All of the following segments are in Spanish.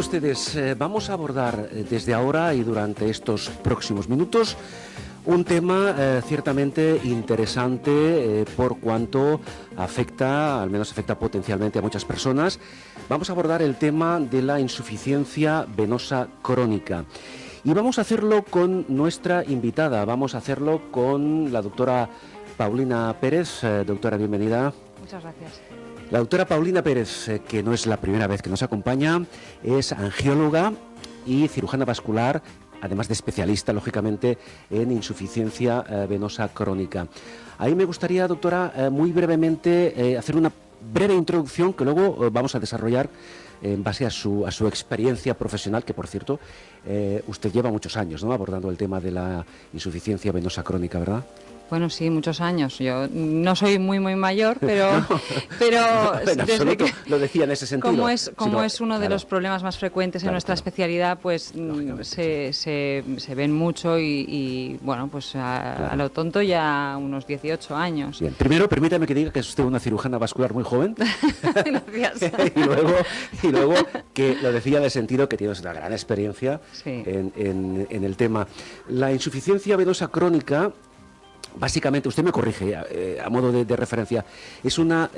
ustedes, vamos a abordar desde ahora y durante estos próximos minutos un tema ciertamente interesante por cuanto afecta, al menos afecta potencialmente a muchas personas. Vamos a abordar el tema de la insuficiencia venosa crónica. Y vamos a hacerlo con nuestra invitada, vamos a hacerlo con la doctora Paulina Pérez. Doctora, bienvenida. Muchas gracias. La doctora Paulina Pérez, que no es la primera vez que nos acompaña, es angióloga y cirujana vascular, además de especialista, lógicamente, en insuficiencia venosa crónica. Ahí me gustaría, doctora, muy brevemente hacer una breve introducción que luego vamos a desarrollar en base a su experiencia profesional, que por cierto, usted lleva muchos años, ¿no?, abordando el tema de la insuficiencia venosa crónica, ¿verdad? Bueno, sí, muchos años. Yo no soy muy mayor, pero, no, pero en absoluto lo decía en ese sentido. Como es uno de los problemas más frecuentes en nuestra especialidad, pues se ven mucho y bueno, pues a lo tonto ya unos 18 años. Bien, primero permítame que diga que es usted una cirujana vascular muy joven. Gracias. y luego que lo decía en el sentido que tienes una gran experiencia en el tema. La insuficiencia venosa crónica, básicamente, usted me corrige a modo de referencia, es una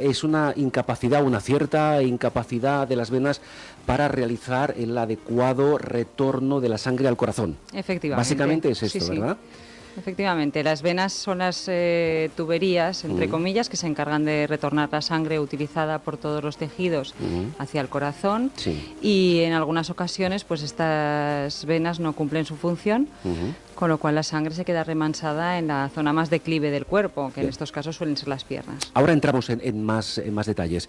incapacidad, una cierta incapacidad de las venas para realizar el adecuado retorno de la sangre al corazón. Efectivamente. Básicamente es esto, ¿verdad? Efectivamente, las venas son las tuberías, entre comillas, que se encargan de retornar la sangre utilizada por todos los tejidos hacia el corazón, y en algunas ocasiones pues estas venas no cumplen su función, con lo cual la sangre se queda remansada en la zona más declive del cuerpo, que en estos casos suelen ser las piernas. Ahora entramos en más detalles.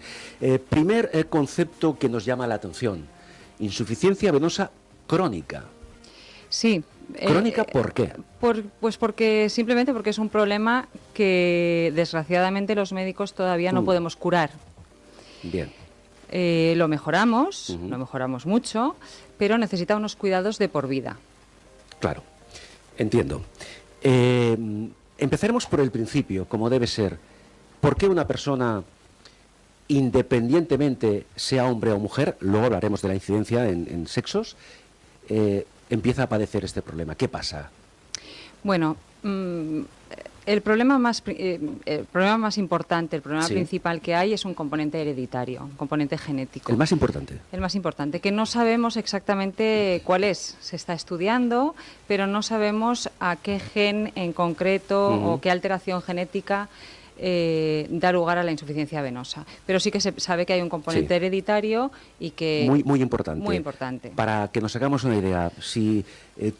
Primer concepto que nos llama la atención: insuficiencia venosa crónica. Sí. ¿Crónica por qué? Pues simplemente porque es un problema que desgraciadamente los médicos todavía no podemos curar. Bien. Lo mejoramos mucho, pero necesita unos cuidados de por vida. Claro, entiendo. Empezaremos por el principio, como debe ser. ¿Por qué una persona, independientemente sea hombre o mujer, luego hablaremos de la incidencia en sexos, empieza a padecer este problema? ¿Qué pasa? Bueno, el problema más importante, el problema principal que hay es un componente hereditario, un componente genético. ¿El más importante? El más importante, que no sabemos exactamente cuál es. Se está estudiando, pero no sabemos a qué gen en concreto o qué alteración genética da lugar a la insuficiencia venosa, pero sí que se sabe que hay un componente hereditario y que muy importante. Para que nos hagamos una idea, si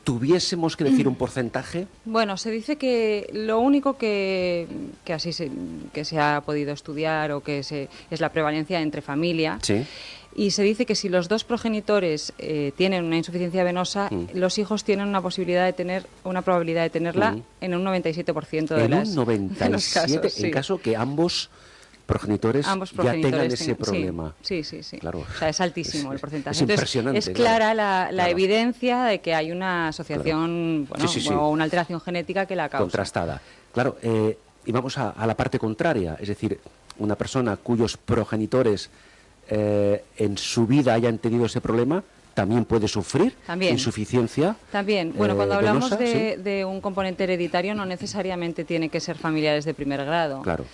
tuviésemos que decir un porcentaje. Bueno, se dice que lo único que se ha podido estudiar o que es la prevalencia entre familia. Y se dice que si los dos progenitores tienen una insuficiencia venosa, los hijos tienen una probabilidad de tenerla en un 97% de los casos. En caso que ambos progenitores ya tengan ese problema. Sí. Claro. O sea, es altísimo el porcentaje. Es impresionante. Es clara la evidencia de que hay una asociación o una alteración genética que la causa. Contrastada. Claro, y vamos a la parte contraria, es decir, una persona cuyos progenitores en su vida hayan tenido ese problema, también puede sufrir insuficiencia. También. Bueno, cuando hablamos de un componente hereditario, no necesariamente tiene que ser familiares de primer grado. Claro.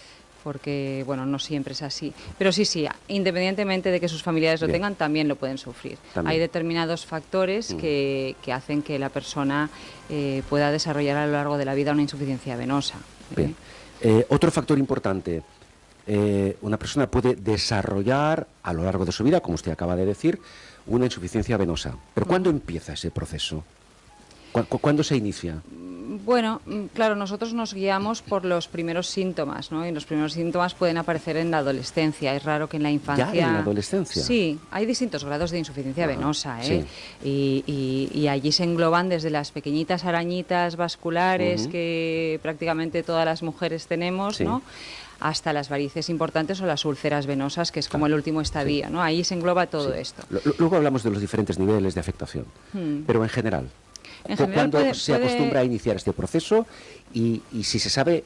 Porque, bueno, no siempre es así. Pero sí, independientemente de que sus familiares lo tengan, también lo pueden sufrir. Hay determinados factores que hacen que la persona pueda desarrollar a lo largo de la vida una insuficiencia venosa. Bien. Otro factor importante. Una persona puede desarrollar a lo largo de su vida, como usted acaba de decir, una insuficiencia venosa. ¿Pero cuándo empieza ese proceso? ¿Cuándo se inicia? Bueno, claro, nosotros nos guiamos por los primeros síntomas, ¿no? Y los primeros síntomas pueden aparecer en la adolescencia. Es raro que en la infancia... ¿Ya en la adolescencia? Sí, hay distintos grados de insuficiencia venosa, y allí se engloban desde las pequeñitas arañitas vasculares que prácticamente todas las mujeres tenemos, ¿no?, hasta las varices importantes o las úlceras venosas, que es como el último estadio, ¿no? Ahí se engloba todo esto. Luego hablamos de los diferentes niveles de afectación, pero en general. ¿Cuándo se acostumbra a iniciar este proceso? Y si se sabe,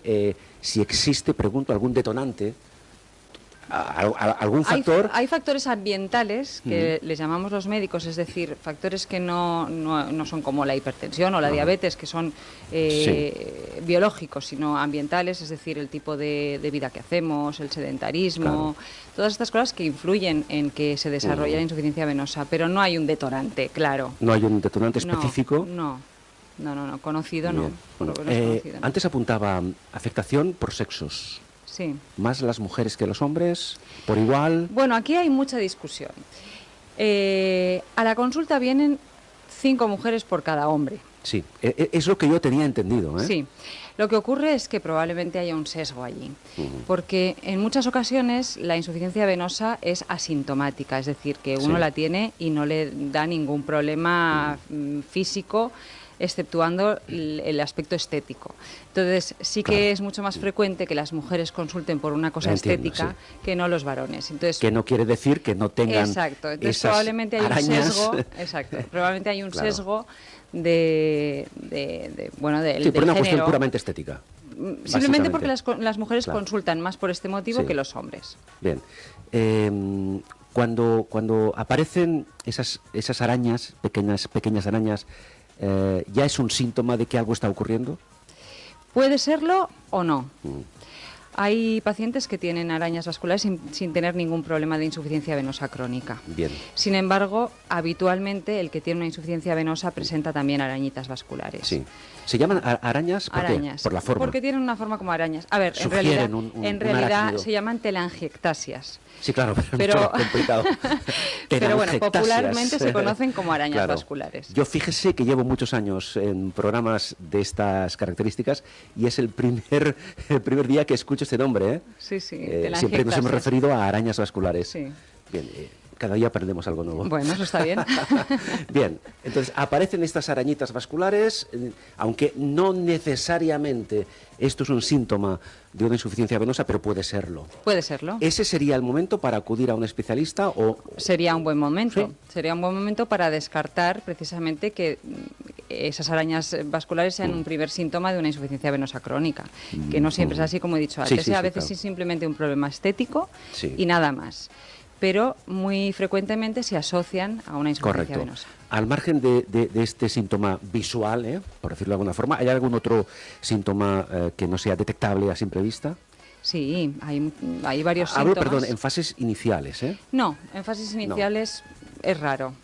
si existe, pregunto, algún detonante ¿Algún factor? Hay factores ambientales que les llamamos los médicos, es decir, factores que no son como la hipertensión o la diabetes, que son biológicos, sino ambientales, es decir, el tipo de vida que hacemos, el sedentarismo, todas estas cosas que influyen en que se desarrolle la insuficiencia venosa, pero no hay un detonante, claro. ¿No hay un detonante específico? No, conocido Bien. no. Por lo menos conocido, no. Antes apuntaba afectación por sexos. Sí. ¿Más las mujeres que los hombres? ¿Por igual? Bueno, aquí hay mucha discusión. A la consulta vienen 5 mujeres por cada hombre. Sí, es lo que yo tenía entendido, ¿eh? Sí. Lo que ocurre es que probablemente haya un sesgo allí, porque en muchas ocasiones la insuficiencia venosa es asintomática, es decir, que uno la tiene y no le da ningún problema físico, exceptuando el aspecto estético. Entonces, sí que es mucho más frecuente que las mujeres consulten por una cosa estética que no los varones. Entonces, que no quiere decir que no tengan entonces esas probablemente hay arañas. un sesgo, probablemente hay un sesgo del por una género. cuestión puramente estética. Simplemente porque las mujeres consultan más por este motivo que los hombres. Bien. Cuando aparecen esas arañas, pequeñas arañas, ¿ya es un síntoma de que algo está ocurriendo? Puede serlo o no. Hay pacientes que tienen arañas vasculares sin tener ningún problema de insuficiencia venosa crónica. Bien. Sin embargo, habitualmente el que tiene una insuficiencia venosa presenta también arañitas vasculares. Sí. ¿Se llaman arañas? ¿Por qué? Por la forma. Porque tienen una forma como arañas. A ver, en realidad se llaman telangiectasias. Sí, claro, pero es complicado. Pero bueno, popularmente se conocen como arañas vasculares. Yo fíjese que llevo muchos años en programas de estas características y es el primer día que escucho este nombre, ¿eh? Sí, sí. Siempre nos hemos referido a arañas vasculares. Sí. Bien, cada día aprendemos algo nuevo. Bueno, eso está bien. Bien, entonces aparecen estas arañitas vasculares, aunque no necesariamente esto es un síntoma de una insuficiencia venosa, pero puede serlo. Puede serlo. ¿Ese sería el momento para acudir a un especialista o...? Sería un buen momento. ¿Sí? Sería un buen momento para descartar precisamente que esas arañas vasculares sean un primer síntoma de una insuficiencia venosa crónica, que no siempre es así, como he dicho antes. A veces es simplemente un problema estético y nada más. Pero muy frecuentemente se asocian a una insuficiencia venosa. Al margen de este síntoma visual, por decirlo de alguna forma, ¿hay algún otro síntoma que no sea detectable a simple vista? Sí, hay varios síntomas. Hablo, perdón, en fases iniciales, ¿eh? No, en fases iniciales es raro.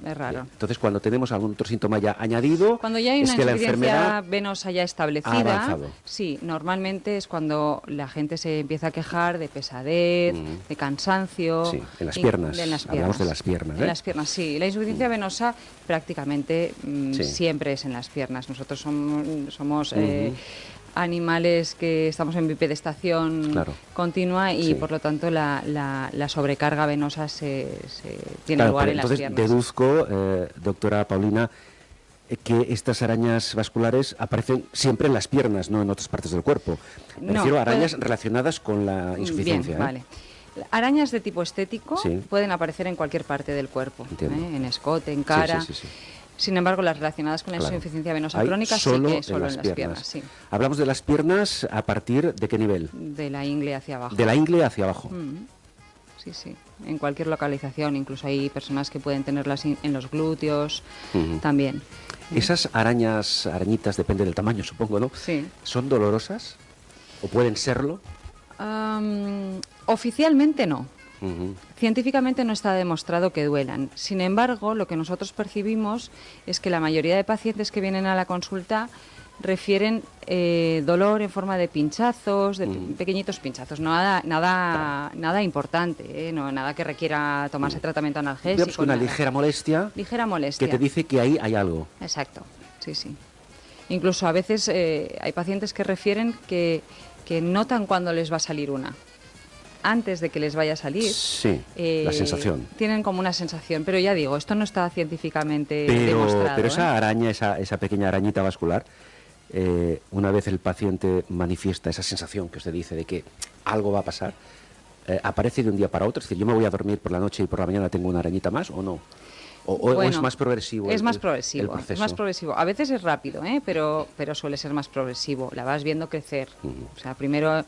Es raro. Bien. Entonces, cuando tenemos algún otro síntoma ya añadido, cuando ya hay una insuficiencia venosa ya establecida, sí, normalmente es cuando la gente se empieza a quejar de pesadez, de cansancio. Sí, en las piernas. Hablamos de las piernas. En las piernas, sí. La insuficiencia venosa prácticamente siempre es en las piernas. Nosotros somos animales que estamos en bipedestación continua y por lo tanto la sobrecarga venosa tiene lugar en las piernas. Entonces deduzco, doctora Paulina, que estas arañas vasculares aparecen siempre en las piernas, no en otras partes del cuerpo. Me refiero a arañas relacionadas con la insuficiencia. Bien, vale. Arañas de tipo estético pueden aparecer en cualquier parte del cuerpo, en escote, en cara. Sí. Sin embargo, las relacionadas con la insuficiencia venosa crónica sí que solo en las piernas. Sí. Hablamos de las piernas a partir de qué nivel? De la ingle hacia abajo. De la ingle hacia abajo. Sí. En cualquier localización. Incluso hay personas que pueden tenerlas en los glúteos también. Esas arañitas, depende del tamaño, supongo, ¿no? Sí. ¿Son dolorosas? ¿O pueden serlo? Oficialmente no. Científicamente no está demostrado que duelan. Sin embargo, lo que nosotros percibimos es que la mayoría de pacientes que vienen a la consulta refieren dolor en forma de pinchazos, de pequeñitos pinchazos, nada importante, no, nada que requiera tomarse tratamiento analgésico. Una ligera molestia. Ligera molestia. Que te dice que ahí hay algo. Exacto, sí. Incluso a veces hay pacientes que refieren que notan cuando les va a salir una. Antes de que les vaya a salir, la sensación. Tienen como una sensación, pero ya digo, esto no está científicamente demostrado. Pero esa araña, esa pequeña arañita vascular, una vez el paciente manifiesta esa sensación que usted dice de que algo va a pasar, ¿aparece de un día para otro? Es decir, yo me voy a dormir por la noche y por la mañana tengo una arañita más o no. ¿O es más progresivo? Es más progresivo. El proceso. Es más progresivo. A veces es rápido, pero suele ser más progresivo. La vas viendo crecer. O sea, primero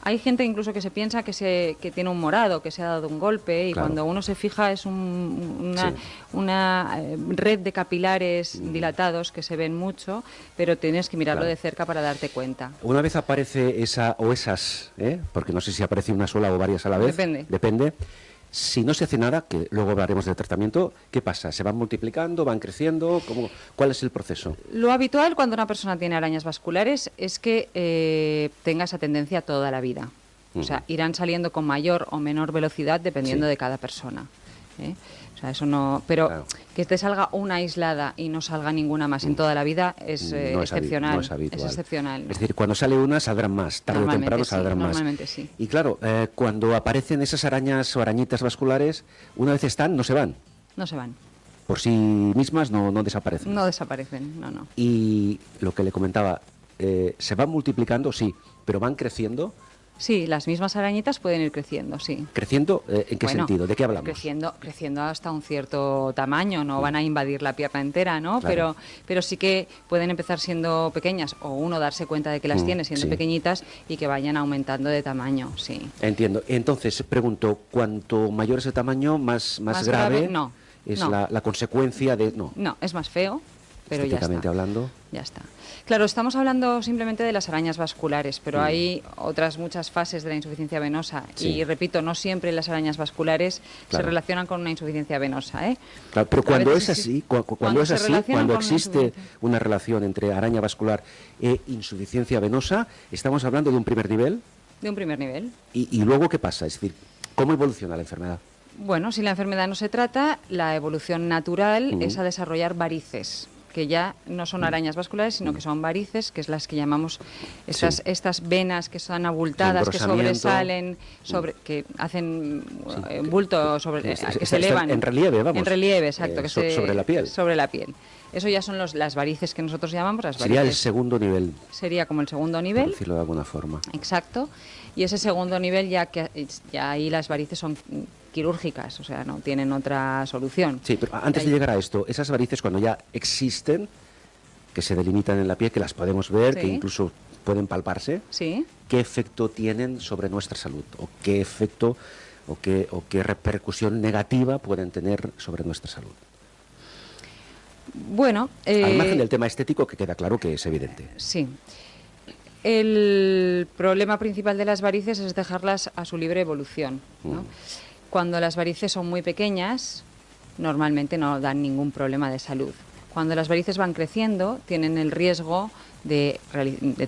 Hay gente incluso que se piensa que tiene un morado, que se ha dado un golpe, y cuando uno se fija es una red de capilares dilatados que se ven mucho, pero tienes que mirarlo de cerca para darte cuenta. Una vez aparece esa o esas, porque no sé si aparece una sola o varias a la vez. Depende. Si no se hace nada, que luego hablaremos del tratamiento, ¿qué pasa? ¿Se van multiplicando, van creciendo? ¿Cuál es el proceso? Lo habitual cuando una persona tiene arañas vasculares es que tenga esa tendencia toda la vida. O sea, irán saliendo con mayor o menor velocidad dependiendo de cada persona. O sea, eso no... Pero que te salga una aislada y no salga ninguna más en toda la vida es excepcional. No es habitual. Es excepcional. Es decir, cuando sale una saldrán más, tarde o temprano saldrán más. Normalmente sí. Y claro, cuando aparecen esas arañas o arañitas vasculares, una vez están, no se van. No se van. Por sí mismas no desaparecen. No desaparecen, no. Y lo que le comentaba, ¿se van multiplicando? Sí, pero van creciendo. Sí, las mismas arañitas pueden ir creciendo, sí. ¿Creciendo? ¿En qué sentido? ¿De qué hablamos? Creciendo hasta un cierto tamaño, no van a invadir la pierna entera, ¿no? Claro. Pero sí que pueden empezar siendo pequeñas, o uno darse cuenta de que las tiene siendo pequeñitas y que vayan aumentando de tamaño, sí. Entiendo. Entonces, pregunto, ¿cuanto mayor es el tamaño, más grave? No. ¿Es la consecuencia de...? No, es más feo, pero ya está. Hablando. Ya está. Claro, estamos hablando simplemente de las arañas vasculares, pero hay otras muchas fases de la insuficiencia venosa. Y repito, no siempre las arañas vasculares se relacionan con una insuficiencia venosa. Claro, pero cuando es así, cuando existe una relación entre araña vascular e insuficiencia venosa, estamos hablando de un primer nivel. De un primer nivel. ¿Y luego qué pasa? Es decir, ¿cómo evoluciona la enfermedad? Bueno, si la enfermedad no se trata, la evolución natural es a desarrollar varices, que ya no son arañas vasculares, sino que son varices, que es las que llamamos estas venas que son abultadas, que sobresalen, que hacen bulto, que se elevan. En relieve, vamos. En relieve, exacto. Sobre la piel. Sobre la piel. Eso ya son las varices que nosotros llamamos las varices. Sería el segundo nivel. Sería como el segundo nivel. Por decirlo de alguna forma. Exacto. Y ese segundo nivel ya ahí las varices son quirúrgicas, o sea, no tienen otra solución. Sí, pero antes de llegar a esto, esas varices cuando ya existen, que se delimitan en la piel, que las podemos ver, que incluso pueden palparse, ¿qué efecto tienen sobre nuestra salud? ¿O qué efecto o qué repercusión negativa pueden tener sobre nuestra salud? Bueno... al margen del tema estético, que queda claro que es evidente. Sí. El problema principal de las varices es dejarlas a su libre evolución, ¿no? Cuando las varices son muy pequeñas, normalmente no dan ningún problema de salud. Cuando las varices van creciendo, tienen el riesgo de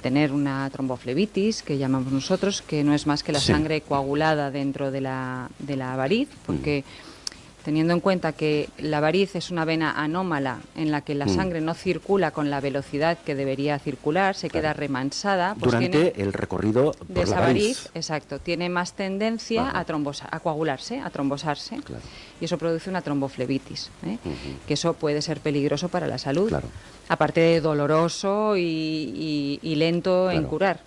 tener una tromboflebitis, que llamamos nosotros, que no es más que la sangre coagulada dentro de la variz, porque... Teniendo en cuenta que la variz es una vena anómala en la que la sangre no circula con la velocidad que debería circular, se queda remansada. Pues durante el recorrido por de esa variz. Exacto, tiene más tendencia a coagularse, a trombosarse. Claro. Y eso produce una tromboflebitis, que eso puede ser peligroso para la salud. Claro. Aparte de doloroso y lento en curar.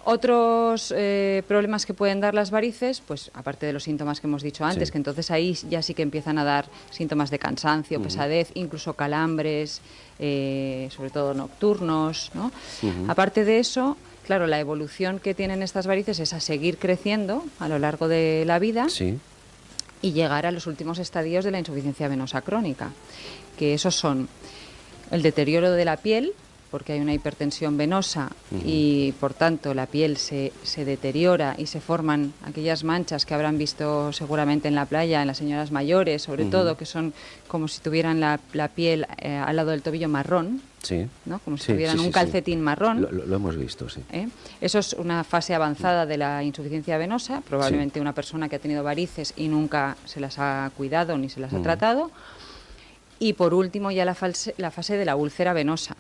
Otros problemas que pueden dar las varices, pues aparte de los síntomas que hemos dicho antes, que entonces ahí ya sí que empiezan a dar síntomas de cansancio, pesadez, incluso calambres, sobre todo nocturnos, ¿no? Aparte de eso, claro, la evolución que tienen estas varices es a seguir creciendo a lo largo de la vida y llegar a los últimos estadios de la insuficiencia venosa crónica, que esos son el deterioro de la piel, porque hay una hipertensión venosa y, por tanto, la piel se deteriora y se forman aquellas manchas que habrán visto seguramente en la playa, en las señoras mayores, sobre todo, que son como si tuvieran la piel al lado del tobillo marrón, ¿no? Como si tuvieran un calcetín marrón. Lo hemos visto, sí. Eso es una fase avanzada de la insuficiencia venosa, probablemente una persona que ha tenido varices y nunca se las ha cuidado ni se las ha tratado. Y, por último, ya la fase de la úlcera venosa.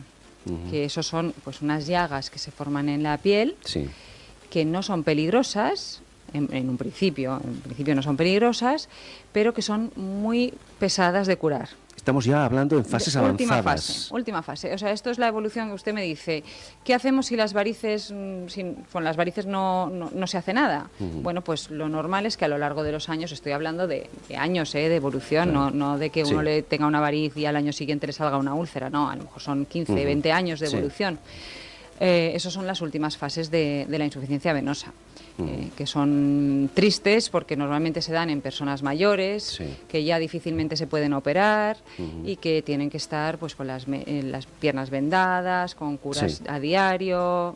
Que eso son pues unas llagas que se forman en la piel, que no son peligrosas, en principio no son peligrosas, pero que son muy pesadas de curar. Estamos ya hablando en fases avanzadas. Última fase. O sea, esto es la evolución que usted me dice. ¿Qué hacemos si las varices, con las varices no se hace nada? Bueno, pues lo normal es que a lo largo de los años, estoy hablando de años de evolución, no de que uno le tenga una variz y al año siguiente le salga una úlcera, no, a lo mejor son 15, 20 años de evolución. Esas son las últimas fases de la insuficiencia venosa, que son tristes porque normalmente se dan en personas mayores, que ya difícilmente se pueden operar y que tienen que estar pues con las piernas vendadas, con curas a diario,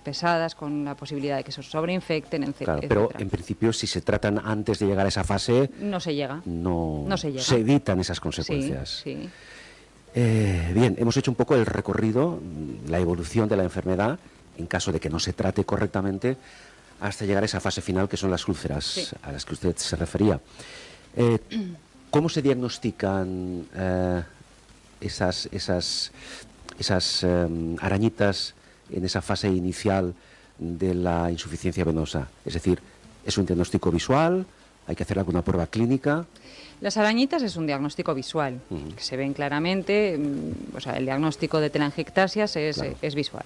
pesadas, con la posibilidad de que se sobreinfecten, etc. Claro, pero en principio, si se tratan antes de llegar a esa fase, no se llega. No se llega. Se evitan esas consecuencias. Sí. Bien, hemos hecho un poco el recorrido, la evolución de la enfermedad, en caso de que no se trate correctamente, hasta llegar a esa fase final que son las úlceras a las que usted se refería. ¿Cómo se diagnostican esas arañitas en esa fase inicial de la insuficiencia venosa? Es decir, ¿es un diagnóstico visual? ¿Hay que hacer alguna prueba clínica? Las arañitas es un diagnóstico visual, que se ven claramente, o sea, el diagnóstico de telangiectasias es visual.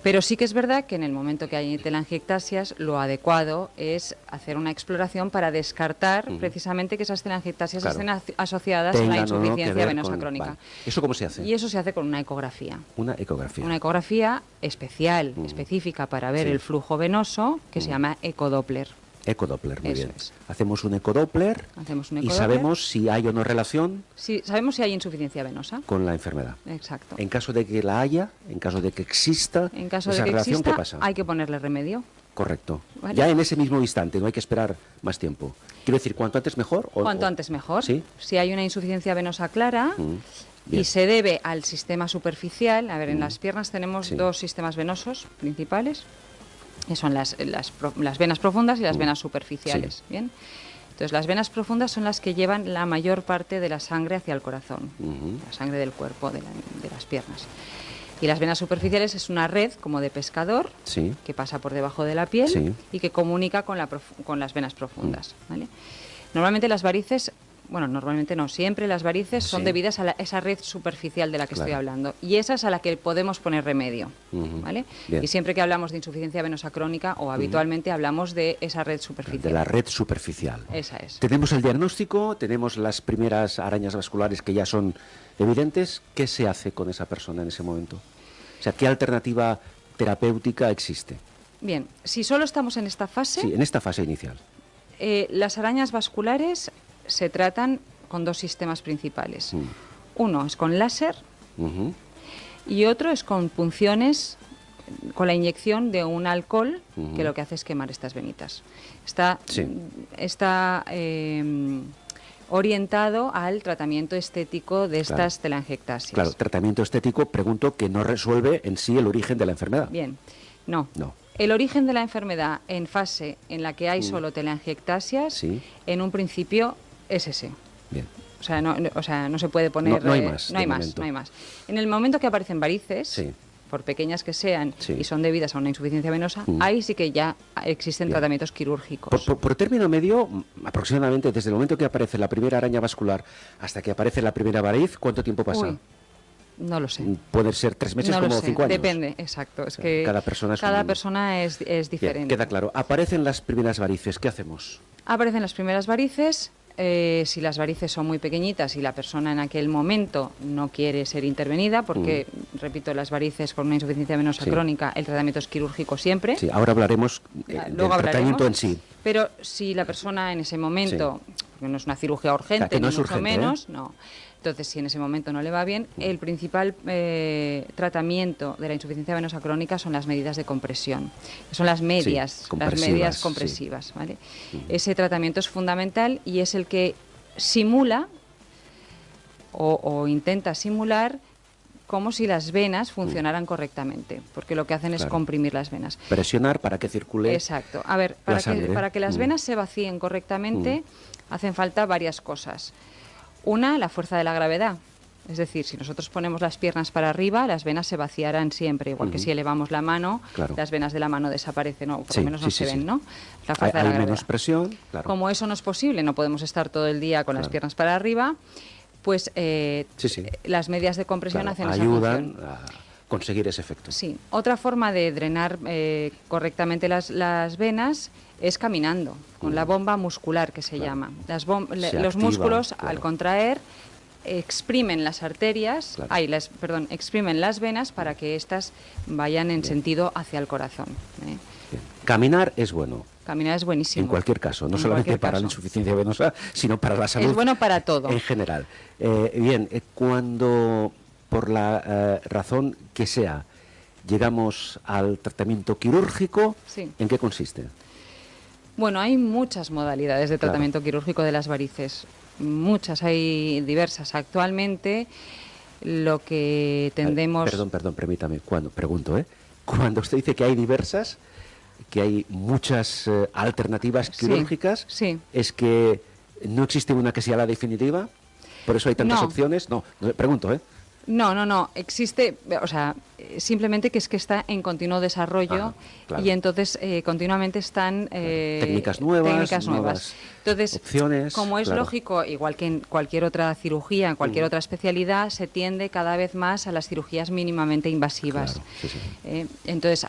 Pero sí que es verdad que en el momento que hay telangiectasias, lo adecuado es hacer una exploración para descartar precisamente que esas telangiectasias estén asociadas a la insuficiencia venosa crónica. Vale. ¿Eso cómo se hace? Y eso se hace con una ecografía. Una ecografía. Una ecografía especial, específica para ver el flujo venoso, que se llama ecodoppler. Ecodoppler, muy bien. Es. Hacemos un ecodoppler y sabemos si hay o no relación. Sí, sabemos si hay insuficiencia venosa. Con la enfermedad. Exacto. En caso de que la haya, en caso de que exista esa relación, ¿qué pasa? Hay que ponerle remedio. Correcto. ¿Vale? Ya en ese mismo instante, no hay que esperar más tiempo. Quiero decir, ¿cuanto antes mejor? Cuanto antes mejor. ¿Sí? Si hay una insuficiencia venosa clara y se debe al sistema superficial, a ver, en las piernas tenemos dos sistemas venosos principales, que son las venas profundas y las venas superficiales. ¿Bien? Entonces, las venas profundas son las que llevan la mayor parte de la sangre hacia el corazón, la sangre del cuerpo, de las piernas. Y las venas superficiales es una red como de pescador que pasa por debajo de la piel y que comunica con las venas profundas. ¿Vale? Normalmente las varices... Bueno, normalmente no, siempre las varices son debidas a esa red superficial de la que estoy hablando. Y esa es a la que podemos poner remedio. ¿Vale? Y siempre que hablamos de insuficiencia venosa crónica o habitualmente hablamos de esa red superficial. De la red superficial. Esa es. Tenemos el diagnóstico, tenemos las primeras arañas vasculares que ya son evidentes. ¿Qué se hace con esa persona en ese momento? O sea, ¿qué alternativa terapéutica existe? Bien, si solo estamos en esta fase... Sí, en esta fase inicial. Las arañas vasculares se tratan con dos sistemas principales. Uno es con láser y otro es con punciones, con la inyección de un alcohol que lo que hace es quemar estas venitas. Está orientado al tratamiento estético de estas telangiectasias. Claro, tratamiento estético, pregunto, que no resuelve en sí el origen de la enfermedad. Bien, no. El origen de la enfermedad en fase en la que hay solo telangiectasias, en un principio es ese. Bien. O sea, no se puede poner... No hay más. No hay más. En el momento que aparecen varices, por pequeñas que sean, y son debidas a una insuficiencia venosa, ahí sí que ya existen tratamientos quirúrgicos. Por término medio, aproximadamente desde el momento que aparece la primera araña vascular hasta que aparece la primera variz, ¿cuánto tiempo pasa? Uy, no lo sé. Puede ser 3 meses como 5 años. Depende, exacto. Es que cada persona es diferente. Bien, queda claro. Aparecen las primeras varices, ¿qué hacemos? Aparecen las primeras varices. Si las varices son muy pequeñitas y la persona en aquel momento no quiere ser intervenida, porque, repito, las varices con una insuficiencia venosa crónica, el tratamiento es quirúrgico siempre. Sí, ahora hablaremos del tratamiento en sí. Pero si la persona en ese momento, porque no es una cirugía urgente, que no ni es mucho urgente, menos, no. Entonces, si en ese momento no le va bien, el principal tratamiento de la insuficiencia venosa crónica son las medidas de compresión, que son las medias compresivas. ¿Vale? Ese tratamiento es fundamental y es el que simula o intenta simular como si las venas funcionaran correctamente, porque lo que hacen es comprimir las venas. Presionar para que circule. Exacto. A ver, para que las venas se vacíen correctamente, hacen falta varias cosas. Una, la fuerza de la gravedad. Es decir, si nosotros ponemos las piernas para arriba, las venas se vaciarán siempre, igual que si elevamos la mano, las venas de la mano desaparecen, o por lo menos no se ven, ¿no? La fuerza de la gravedad. Menos presión, claro. Como eso no es posible, no podemos estar todo el día con las piernas para arriba, pues las medias de compresión hacen esa función. Ayudan a conseguir ese efecto. Sí. Otra forma de drenar correctamente las venas es caminando, con la bomba muscular que se llama. Los músculos, al contraer, exprimen las arterias, exprimen las venas para que éstas vayan en sentido hacia el corazón. Caminar es bueno. Caminar es buenísimo. En cualquier caso, no solamente para la insuficiencia venosa, sino para la salud. Es bueno para todo. En general. Cuando, por la razón que sea, llegamos al tratamiento quirúrgico, ¿en qué consiste? Bueno, hay muchas modalidades de tratamiento quirúrgico de las varices. Muchas, hay diversas. Actualmente lo que tendemos... Perdón, permítame, pregunto, cuando usted dice que hay diversas, que hay muchas alternativas quirúrgicas, ¿es que no existe una que sea la definitiva? ¿Por eso hay tantas opciones? No, pregunto, No, existe, o sea, simplemente que es que está en continuo desarrollo y entonces continuamente están técnicas nuevas. Entonces, opciones, como es lógico, igual que en cualquier otra cirugía, en cualquier otra especialidad, se tiende cada vez más a las cirugías mínimamente invasivas. Entonces,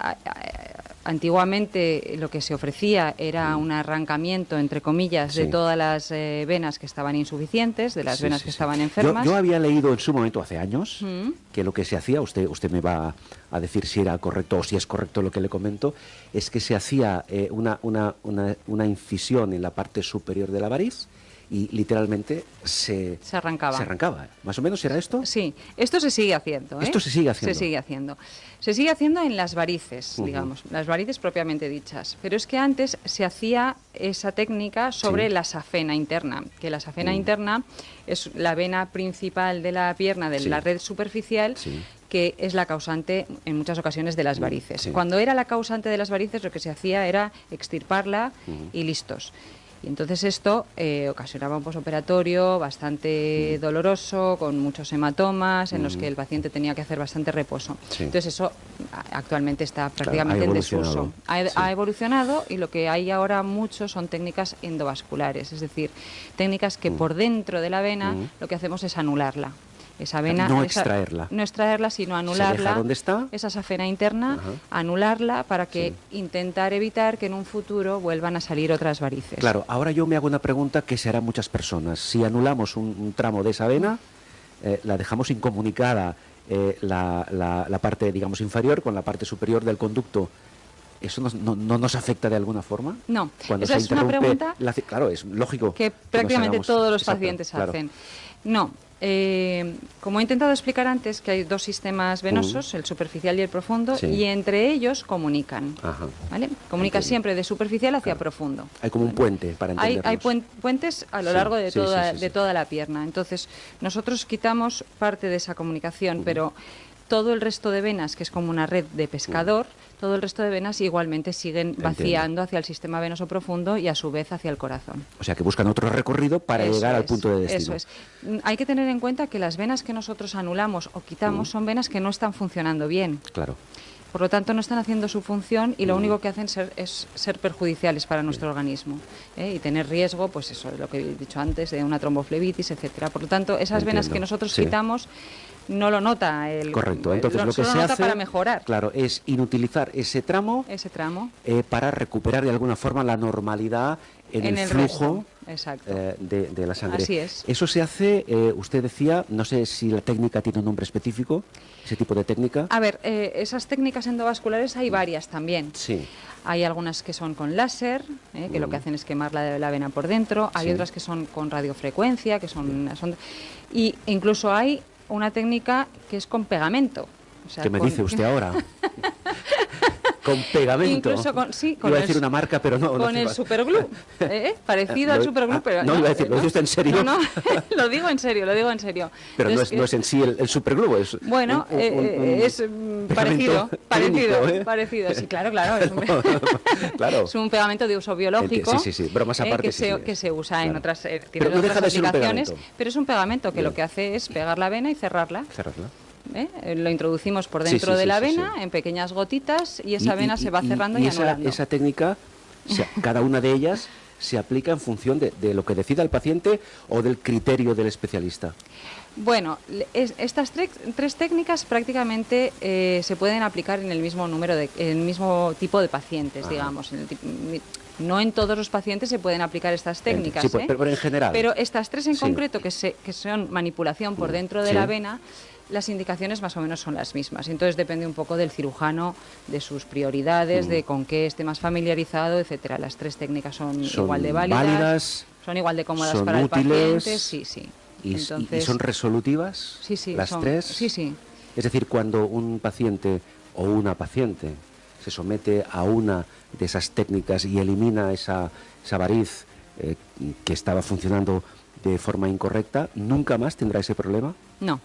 antiguamente lo que se ofrecía era un arrancamiento, entre comillas, de todas las venas que estaban insuficientes, de las venas que estaban enfermas. Yo había leído en su momento, hace años, que lo que se hacía, usted me va a decir si era correcto o si es correcto lo que le comento, es que se hacía una incisión en la parte superior de la variz y literalmente se arrancaba. Se arrancaba. ¿Más o menos era esto? Sí, esto se sigue haciendo. ¿Esto se sigue haciendo? Se sigue haciendo. Se sigue haciendo en las varices, digamos, las varices propiamente dichas. Pero es que antes se hacía esa técnica sobre la safena interna, que la safena interna es la vena principal de la pierna, de la red superficial, que es la causante en muchas ocasiones de las varices. Cuando era la causante de las varices, lo que se hacía era extirparla y listos. Y entonces esto ocasionaba un posoperatorio bastante doloroso, con muchos hematomas, en los que el paciente tenía que hacer bastante reposo. Entonces eso actualmente está prácticamente en desuso. Ha evolucionado y lo que hay ahora mucho son técnicas endovasculares, es decir, técnicas que por dentro de la vena lo que hacemos es anularla. Esa vena, no extraerla. No extraerla, sino anularla. ¿Se deja dónde está? Esa safena interna, anularla para que intentar evitar que en un futuro vuelvan a salir otras varices. Claro, ahora yo me hago una pregunta que se hará muchas personas. Si anulamos un tramo de esa vena, la dejamos incomunicada la parte, digamos, inferior con la parte superior del conducto, ¿eso no nos afecta de alguna forma? No, cuando esa es una pregunta claro, es lógico que prácticamente todos los pacientes hacen. No, como he intentado explicar antes, que hay dos sistemas venosos, el superficial y el profundo, y entre ellos comunican. ¿Vale? Comunica siempre de superficial hacia profundo. Hay como un puente para entendernos. Hay puentes a lo largo de toda la pierna. Entonces, nosotros quitamos parte de esa comunicación, pero todo el resto de venas, que es como una red de pescador, todo el resto de venas igualmente siguen vaciando hacia el sistema venoso profundo y a su vez hacia el corazón. O sea que buscan otro recorrido para llegar al punto de destino. Eso es. Hay que tener en cuenta que las venas que nosotros anulamos o quitamos son venas que no están funcionando bien. Claro. Por lo tanto, no están haciendo su función y lo único que hacen es ser perjudiciales para nuestro organismo y tener riesgo, pues eso, lo que he dicho antes, de una tromboflebitis, etcétera. Por lo tanto, esas venas que nosotros quitamos no lo nota el... Correcto, entonces lo que se hace para mejorar. Claro, es inutilizar ese tramo para recuperar de alguna forma la normalidad en el flujo de la sangre. Así es. Eso se hace, usted decía, no sé si la técnica tiene un nombre específico, ese tipo de técnica. A ver, esas técnicas endovasculares hay varias también. Sí. Hay algunas que son con láser, que lo que hacen es quemar la vena por dentro. Hay otras que son con radiofrecuencia, que son y incluso hay una técnica que es con pegamento. O sea, ¿qué me dice usted ahora? Con pegamento. Incluso iba a decir una marca, pero no. Con el superglue, parecido al superglue, pero no iba a decir, ¿lo dice usted en serio? No, lo digo en serio. Pero no es en sí el superglue, es bueno, es parecido. Sí, claro, es un pegamento de uso biológico. Sí, bromas aparte. Que se usa en otras, pero no deja de ser aplicaciones, pero es un pegamento que lo que hace es pegar la vena y cerrarla. Lo introducimos por dentro de la vena en pequeñas gotitas y esa vena se va cerrando y anulando. Esa técnica, cada una de ellas se aplica en función de lo que decida el paciente o del criterio del especialista. Bueno, estas tres técnicas prácticamente se pueden aplicar en el mismo número en el mismo tipo de pacientes, digamos. No en todos los pacientes se pueden aplicar estas técnicas, sí, pero en general. Pero estas 3 en concreto, que son manipulación por dentro de la vena, las indicaciones más o menos son las mismas. Entonces depende un poco del cirujano, de sus prioridades, de con qué esté más familiarizado, etcétera. Las 3 técnicas son igual de válidas, son igual de cómodas para útiles, el paciente. Sí, sí. ¿Y son resolutivas? Sí, sí. ¿Las 3? Sí, sí. Es decir, cuando un paciente o una paciente se somete a una de esas técnicas y elimina esa variz que estaba funcionando de forma incorrecta, ¿nunca más tendrá ese problema? No.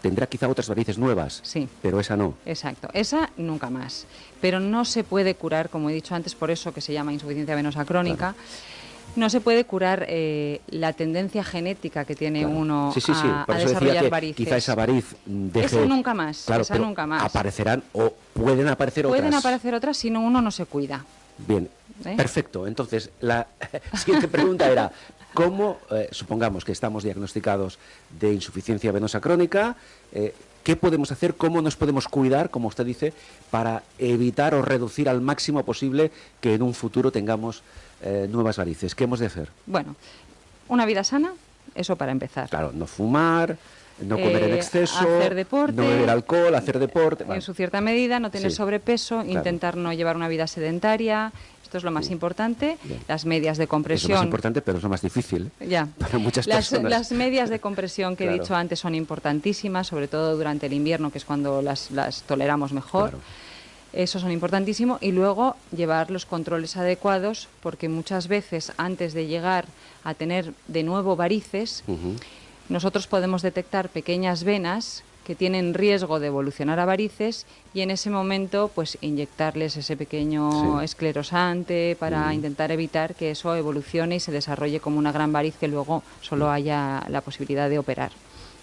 Tendrá quizá otras varices nuevas, sí, pero esa no. Exacto, esa nunca más. Pero no se puede curar, como he dicho antes, por eso que se llama insuficiencia venosa crónica. Claro. No se puede curar la tendencia genética que tiene uno a desarrollar varices. Quizá esa variz deje... Esa nunca más, claro, esa nunca más. Aparecerán o pueden aparecer otras. Pueden aparecer otras si uno no se cuida. Bien, perfecto. Entonces, la siguiente pregunta era... ¿Cómo, supongamos que estamos diagnosticados de insuficiencia venosa crónica, qué podemos hacer, cómo nos podemos cuidar, como usted dice, para evitar o reducir al máximo posible que en un futuro tengamos nuevas varices? ¿Qué hemos de hacer? Bueno, una vida sana, eso para empezar. Claro, no fumar, no comer en exceso, hacer deporte, no beber alcohol, hacer deporte. En su cierta medida, no tener sobrepeso, intentar no llevar una vida sedentaria. Esto es lo más importante. Bien. Las medias de compresión. Es lo más importante, pero es lo más difícil para muchas personas. Las medias de compresión que he dicho antes son importantísimas, sobre todo durante el invierno, que es cuando las toleramos mejor. Claro. Eso son importantísimo. Y luego llevar los controles adecuados, porque muchas veces antes de llegar a tener de nuevo varices, nosotros podemos detectar pequeñas venas que tienen riesgo de evolucionar a varices y en ese momento pues inyectarles ese pequeño esclerosante para intentar evitar que eso evolucione y se desarrolle como una gran variz que luego solo haya la posibilidad de operar.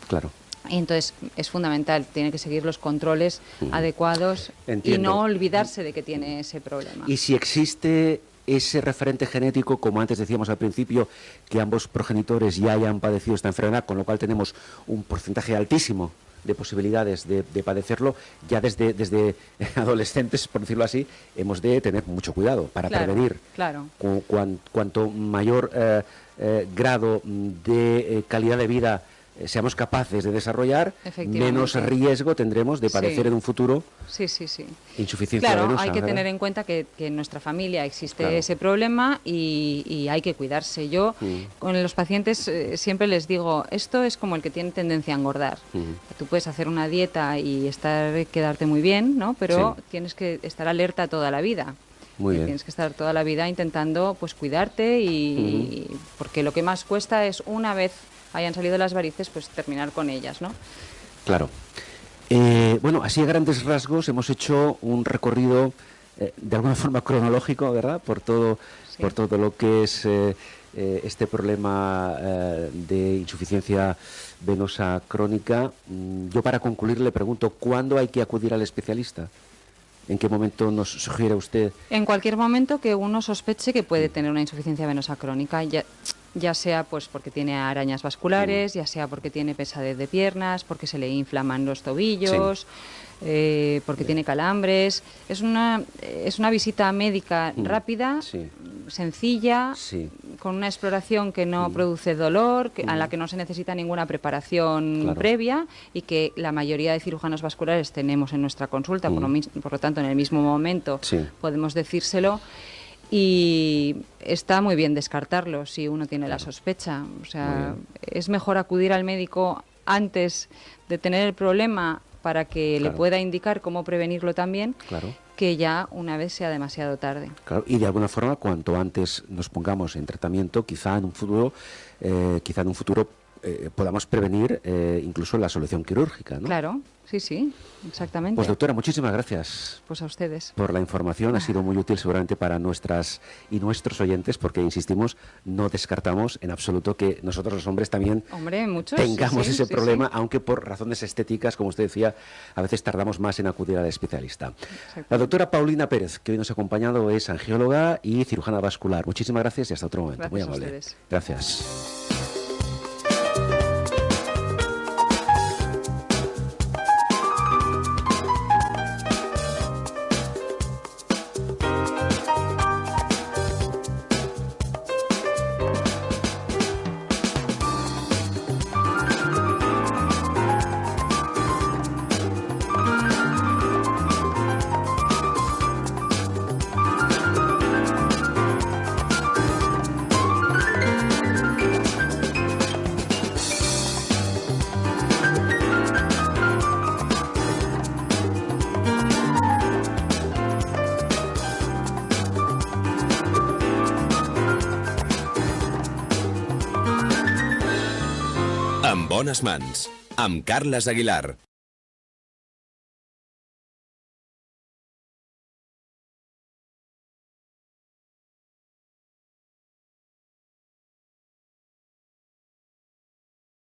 Claro. Y entonces es fundamental, tiene que seguir los controles adecuados. Entiendo. Y no olvidarse de que tiene ese problema. Y si existe ese referente genético, como antes decíamos al principio, que ambos progenitores ya hayan padecido esta enfermedad, con lo cual tenemos un porcentaje altísimo de posibilidades de padecerlo, ya desde adolescentes, por decirlo así, hemos de tener mucho cuidado para prevenir. Claro. Cuanto mayor grado de calidad de vida seamos capaces de desarrollar, menos riesgo tendremos de padecer en un futuro insuficiencia venosa. Hay que tener en cuenta que en nuestra familia existe ese problema y hay que cuidarse. Yo con los pacientes siempre les digo, esto es como el que tiene tendencia a engordar. Tú puedes hacer una dieta y quedarte muy bien, ¿no? Pero tienes que estar alerta toda la vida. Muy bien. Tienes que estar toda la vida intentando pues cuidarte y porque lo que más cuesta es una vez hayan salido las varices, pues terminar con ellas, ¿no? Claro. Bueno, así a grandes rasgos hemos hecho un recorrido de alguna forma cronológico, ¿verdad? Por todo lo que es este problema de insuficiencia venosa crónica. Yo para concluir le pregunto, ¿cuándo hay que acudir al especialista? ¿En qué momento nos sugiere usted? En cualquier momento que uno sospeche que puede tener una insuficiencia venosa crónica, ya sea pues porque tiene arañas vasculares, ya sea porque tiene pesadez de piernas, porque se le inflaman los tobillos, porque tiene calambres. Es una visita médica rápida, sencilla, con una exploración que no produce dolor, a la que no se necesita ninguna preparación previa y que la mayoría de cirujanos vasculares tenemos en nuestra consulta, por lo tanto en el mismo momento podemos decírselo. Y está muy bien descartarlo si uno tiene la sospecha. O sea, es mejor acudir al médico antes de tener el problema para que le pueda indicar cómo prevenirlo también, que ya una vez sea demasiado tarde. Claro, y de alguna forma, cuanto antes nos pongamos en tratamiento, quizá en un futuro podamos prevenir incluso la solución quirúrgica, ¿no? Claro, sí, exactamente. Pues doctora, muchísimas gracias. Pues a ustedes. Por la información, ha sido muy útil seguramente para nuestras y nuestros oyentes, porque insistimos, no descartamos en absoluto que nosotros los hombres también tengamos ese problema, aunque por razones estéticas, como usted decía, a veces tardamos más en acudir al especialista. La doctora Paulina Pérez, que hoy nos ha acompañado, es angióloga y cirujana vascular. Muchísimas gracias y hasta otro momento. Gracias, muy amable. A ustedes. Gracias. bones mans, amb Carles Aguilar.